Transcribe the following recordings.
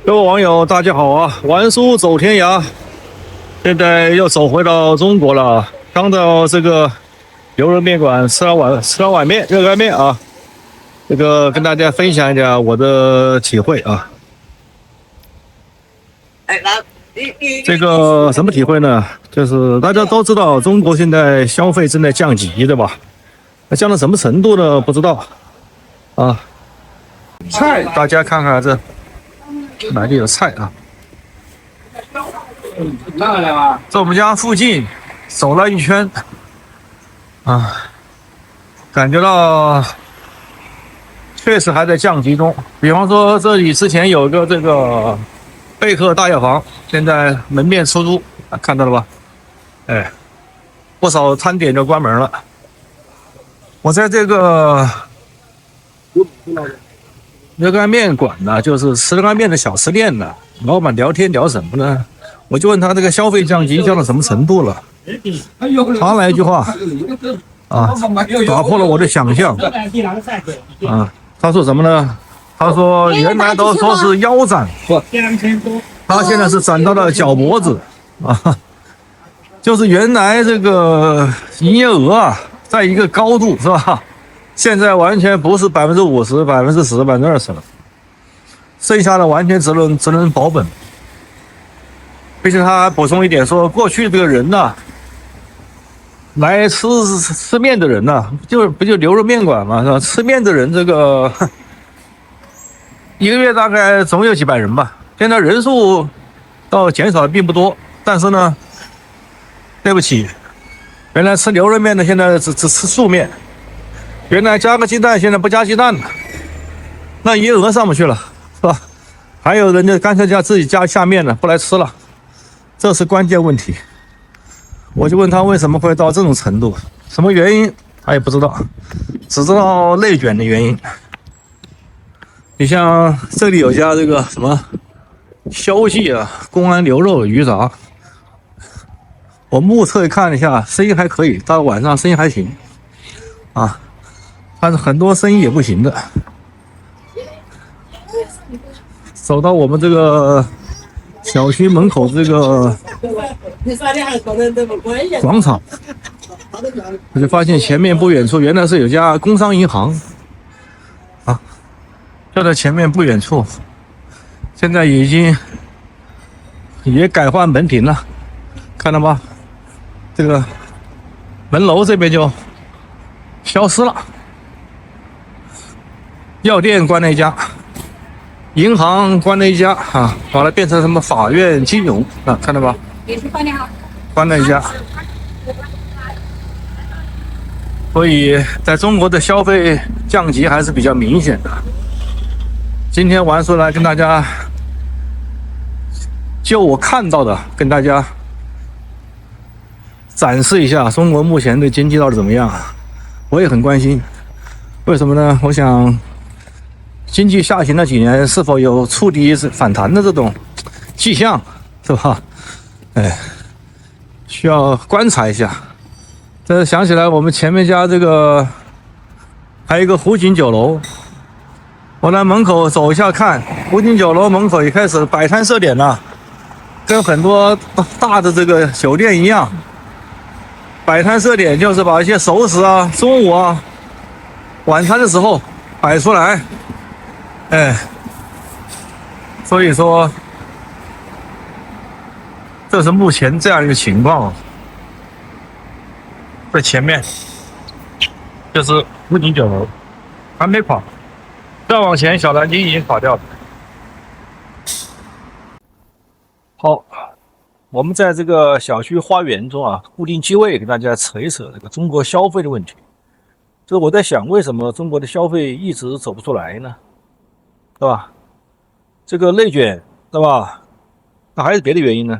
各位网友，大家好啊！玩书走天涯，现在又走回到中国了。刚到这个牛肉面馆吃了碗热干面啊，这个跟大家分享一下我的体会啊。这个什么体会呢？就是大家都知道，中国现在消费正在降级，对吧？那降到什么程度呢？不知道啊。菜，大家看看这。哪里有菜啊？在我们家附近走了一圈啊，感觉到确实还在降级中。比方说，这里之前有个这个贝克大药房，现在门面出租，看到了吧？哎，不少餐点就关门了。我在这个热干面馆呢，就是吃热干面的小吃店呢，老板聊天聊什么呢？我就问他这个消费降级降到什么程度了。他来一句话啊，打破了我的想象啊。他说什么呢？他说原来都说是腰斩，他现在是斩到了脚脖子啊。就是原来这个营业额啊，在一个高度是吧？现在完全不是50%、10%、20%了，剩下的完全只能保本。并且他还补充一点说，过去这个人呢，来吃面的人呢，不就牛肉面馆嘛，是吧？吃面的人这个一个月大概总有几百人吧，现在人数倒减少的并不多，但是呢，对不起，原来吃牛肉面的现在只吃素面。原来加个鸡蛋，现在不加鸡蛋了，那营业额上不去了，是吧？还有人就干脆自己加下面了，不来吃了，这是关键问题。我就问他为什么会到这种程度，什么原因他也不知道，只知道内卷的原因。你像这里有家这个什么肖记啊，公安牛肉鱼杂，我目测看了一下，生意还可以，到晚上生意还行啊。但是很多生意也不行的。走到我们这个小区门口这个广场，我就发现前面不远处原来是有家工商银行啊，就在前面不远处，现在已经也改换门庭了，看到吗？这个门楼这边就消失了。药店关了一家，银行关了一家啊，把它变成什么法院金融啊，看到吧？关了一家。所以在中国的消费降级还是比较明显的。今天玩出来跟大家，就我看到的，跟大家展示一下中国目前的经济到底怎么样。我也很关心，为什么呢？我想。经济下行那几年是否有触底反弹的这种迹象，是吧？哎，需要观察一下。这想起来我们前面家这个还有一个湖景酒楼，我来门口走一下看，湖景酒楼门口也开始摆摊设点了，跟很多大的这个酒店一样，摆摊设点就是把一些熟食啊，中午啊、晚餐的时候摆出来。哎，所以说，这是目前这样一个情况。在前面就是湖景酒楼，还没垮，再往前小南京已经垮掉了。好，我们在这个小区花园中啊，固定机位给大家扯一扯这个中国消费的问题。就是我在想，为什么中国的消费一直走不出来呢？对吧？这个内卷，对吧？那还是别的原因呢？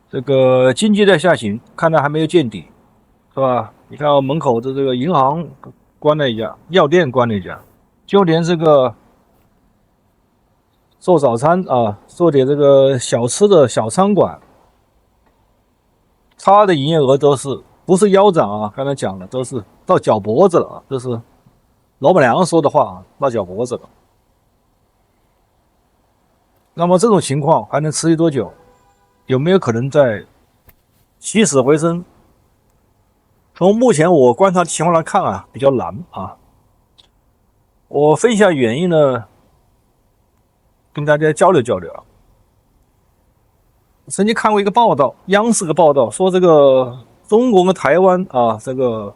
这个经济在下行，看来还没有见底，是吧？你看门口的这个银行关了一家，药店关了一家，就连这个做早餐啊，做点这个小吃的小餐馆，它的营业额都是不是腰斩啊？刚才讲了，都是到脚脖子了啊，这是老板娘说的话啊，到脚脖子了。那么这种情况还能持续多久？有没有可能再起死回生？从目前我观察的情况来看啊，比较难啊。我分析原因呢，跟大家交流交流啊。曾经看过一个报道，央视的报道说，这个中国跟台湾啊，这个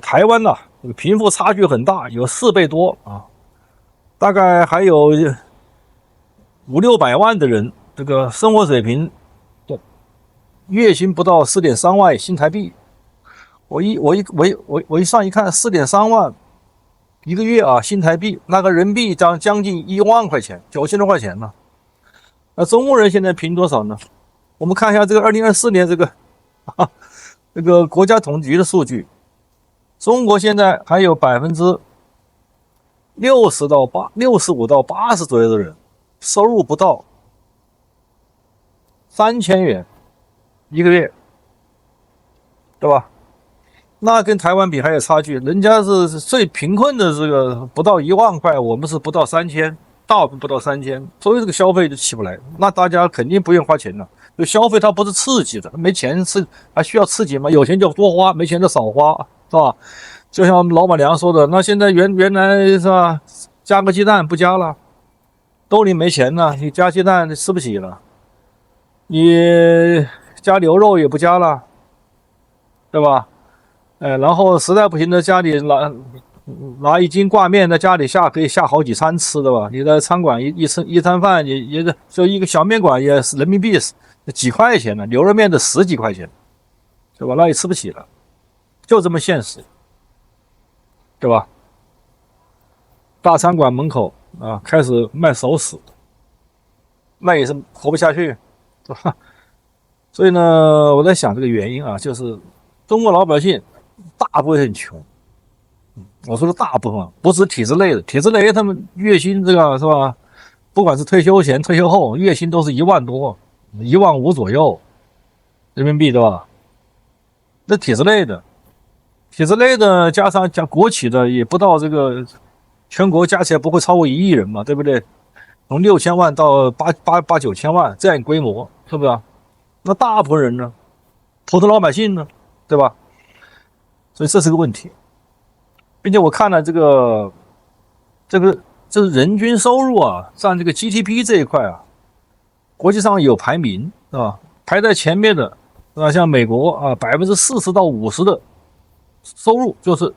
台湾呐、这个贫富差距很大，有4倍多啊，大概还有500-600万的人，这个生活水平月薪不到4.3万新台币。我一上一看，4.3万一个月啊，新台币，那个人民币将近1万块钱，9000多块钱呢。那中国人现在凭多少呢？我们看一下这个2024年这个国家统计局的数据，中国现在还有65到80左右的人收入不到3000元一个月，对吧？那跟台湾比还有差距，人家是最贫困的这个不到1万块，我们是不到3000，大部分不到3000，所以这个消费就起不来。那大家肯定不愿花钱了。就消费它不是刺激的，没钱是还需要刺激吗？有钱就多花，没钱就少花，是吧？就像我们老板娘说的，那现在原来是吧，加个鸡蛋不加了，兜里没钱了，你加鸡蛋吃不起了，你加牛肉也不加了，对吧？然后实在不行的，家里拿1斤挂面在家里可以下好几餐吃的吧？你在餐馆一餐饭也就一个小面馆也是人民币几块钱呢，牛肉面的10几块钱，对吧？那也吃不起了，就这么现实，对吧？大餐馆门口啊开始卖熟食，那也是活不下去，对吧？所以呢，我在想这个原因啊，就是中国老百姓大部分很穷。我说的大部分不是体制内的，体制内他们月薪这个是吧？不管是退休前、退休后，月薪都是1万多、1.5万左右人民币，对吧？那体制内的，加上国企的，也不到这个全国加起来不会超过1亿人嘛，对不对？从6000万到8、9千万这样规模，是不是？那大部分人呢？普通老百姓呢？对吧？所以这是个问题。并且我看了这个人均收入啊，占这个 GDP 这一块啊，国际上有排名，是吧？排在前面的，是吧？像美国啊，40%到50%的收入就是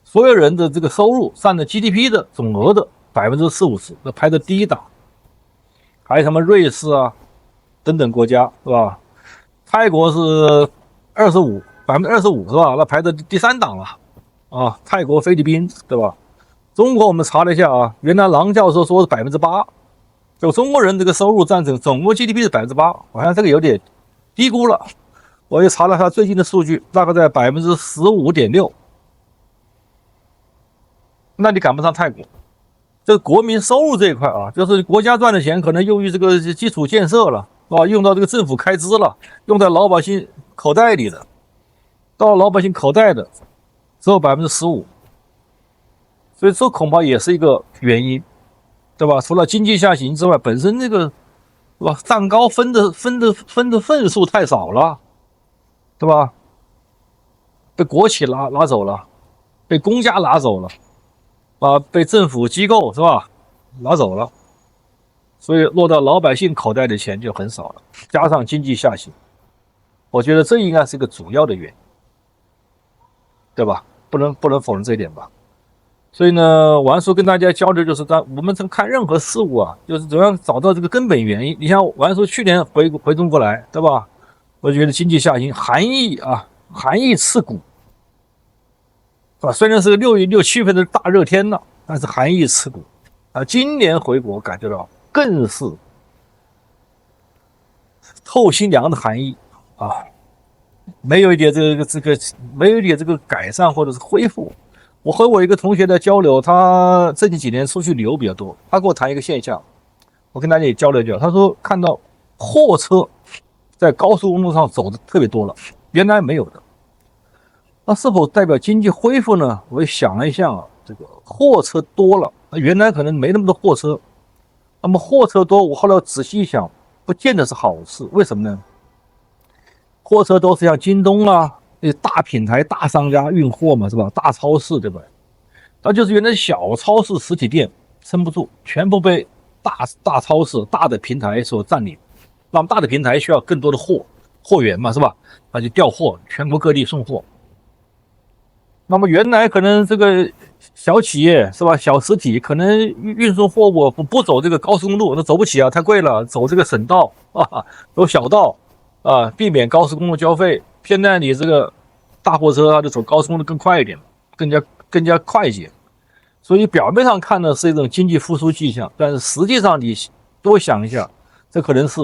所有人的这个收入占了 GDP 的总额的40-50%，那排在第一档。还有什么瑞士啊等等国家，是吧？泰国是25%是吧？那排在第3档了。啊，泰国、菲律宾，对吧？中国我们查了一下啊，原来郎教授说是8%，就中国人这个收入占总国 GDP 是8%，好像这个有点低估了。我也查了他最近的数据，大概在15.6%，那你赶不上泰国。这个国民收入这一块啊，就是国家赚的钱可能用于这个基础建设了，是吧？用到这个政府开支了，用在老百姓口袋里的，到老百姓口袋的。只有15%，所以这恐怕也是一个原因，对吧？除了经济下行之外，本身这个，是吧？蛋糕分的份数太少了，对吧？被国企拿走了，被公家拿走了，被政府机构是吧拿走了，所以落到老百姓口袋的钱就很少了，加上经济下行，我觉得这应该是一个主要的原因，对吧？不能否认这一点吧。所以呢，王叔跟大家交流就是，我们看任何事物啊，就是怎样找到这个根本原因。你像王叔去年回中国来，对吧？我觉得经济下行，韩裔刺骨，是吧？虽然是个6月6、7月的大热天了，但是韩裔刺骨啊。今年回国感觉到更是透心凉的寒意啊。没有一点这个改善或者是恢复。我和我一个同学在交流，他最近几年出去旅游比较多，他跟我谈一个现象，我跟大家也交流一下。他说看到货车在高速公路上走的特别多了，原来没有的。那是否代表经济恢复呢？我也想了一下啊，这个货车多了，原来可能没那么多货车，那么货车多，我后来仔细一想，不见得是好事。为什么呢？货车都是像京东啊那些大品牌、大商家运货嘛，是吧？大超市，对吧？那就是原来小超市实体店撑不住，全部被大超市、大的平台所占领。那么大的平台需要更多的货源嘛，是吧？那就调货，全国各地送货。那么原来可能这个小企业是吧，小实体可能运送货物不走这个高速公路，那走不起啊，太贵了，走这个省道啊，走小道啊，避免高速公路交费。现在你这个大货车啊，就走高速公路更快一点，更加快捷。所以表面上看呢是一种经济复苏迹象，但是实际上你多想一下，这可能是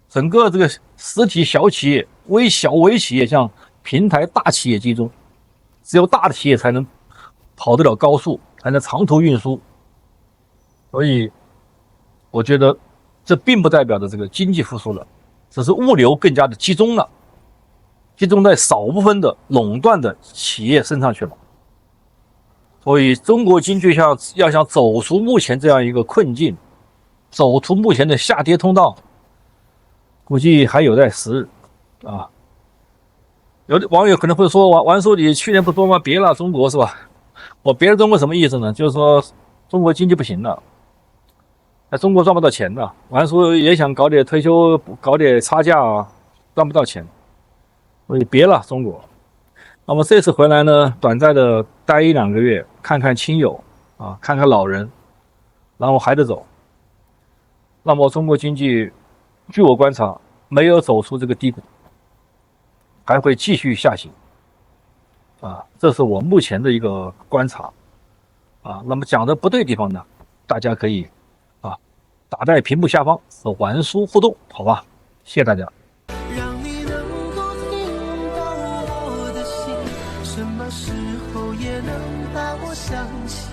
整个这个实体小企业、微企业向平台大企业集中。只有大的企业才能跑得了高速，才能长途运输。所以我觉得这并不代表着这个经济复苏了，只是物流更加的集中了，集中在少部分的垄断的企业身上去了。所以中国经济要想走出目前这样一个困境，走出目前的下跌通道，估计还有待时日啊。有的网友可能会说，王叔，你去年不说吗？别了中国是吧？我别了中国什么意思呢？就是说中国经济不行了，在中国赚不到钱了。王叔也想搞点退休，搞点差价啊，赚不到钱，所以别了中国。那么这次回来呢，短暂的待1-2个月，看看亲友啊，看看老人，然后还得走。那么中国经济，据我观察，没有走出这个低谷。还会继续下行，啊，这是我目前的一个观察，啊，那么讲的不对的地方呢，大家可以打在屏幕下方和玩叔互动，好吧？谢谢大家。让你能够听到我的心，什么时候也能把我想起。